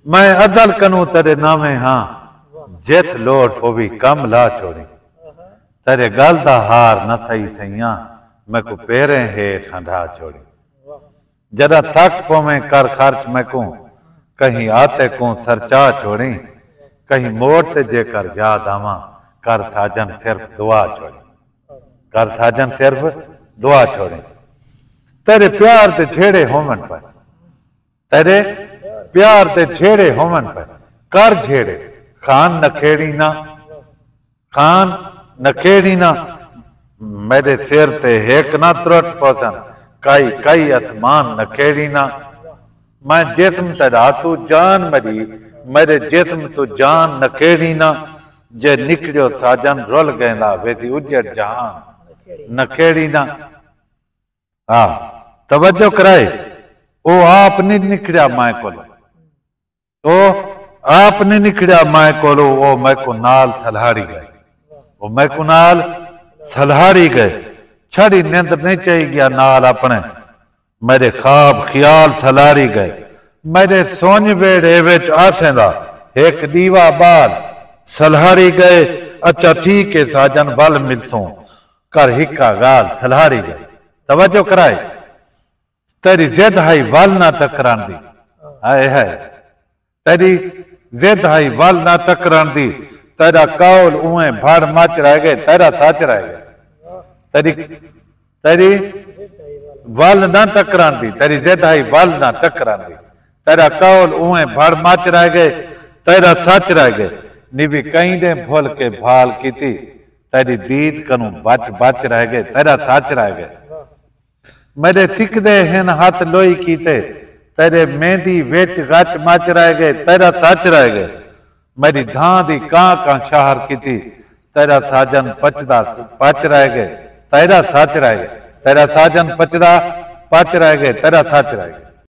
मैं अजल कनू तेरे नामे हाँ जेथ लोट पोवी कम ला छोड़ी तेरे गल दा हार न थई सैया मैं को पेरे हेठ हंडा छोड़ी जरा थक पोवे कर खर्च मैं को कहीं आते को सरचा छोड़ी कहीं मोड़ ते जेकर याद आवा कर साजन सिर्फ दुआ छोड़ी कर साजन सिर्फ दुआ छोड़ी तेरे प्यार ते छेड़े होमन पर तेरे प्यार ते छेड़े होमन पर कर छेड़े खान नखेड़ी ना खान नखेड़ी ना मेरे सिर ते हेक ना त्रुट पसंद कई कई आसमान नखेड़ी ना मैं जिस्म तेरा तू जान मरी मेरे जिस्म तू जान नखेड़ी ना जे निकलियो साजन रुल गएंदा वैसी उजड़ जहान नखेड़ी ना हाँ तवज्जो कराए ओ आप नहीं निकलिया मैं कोलो ओ आप नहीं निकलिया मैं कोलो ओ मैं को नाल सलहाड़ी गए ओ मैं को नाल सलहाड़ी गए छड़ी नींद नहीं चाहिए गया नाल अपने मेरे ख्वाब ख्याल सलारी गए मेरे सोन वेड़े विच आसेंदा एक दीवा बाल सलहारी गए अच्छा ठीक है साजन बल मिलसो कर हिक्का गाल सलहारी गए तवज्जो कराए तेरी जिद हाई वल ना टकरान दी हाय हाय तेरी जिद हाई वल ना टकरान दी तेरा कौल उए भड़ मच रह गए तेरा सच रह गए तेरी तेरी वल ना टकरान दी तेरी जिद हाई वल ना टकरान दी तेरा कौल उए भड़ मच रह गए तेरा सच रह गए निभी कहीं दे भूल के भाल की थी तेरी दीद कनू बच बच रह गए तेरा सच रह गए मेरे सिकदे हिन हाथ लोई कीते तेरे मेहंदी विच गच मच रह गए तेरा सच रह गए मेरी धां दी कां शाहर की थी तेरा साजन पचदा पच रह गए तेरा सच रह गए तेरा साजन पचदा पच रह गए तेरा सच रह गए।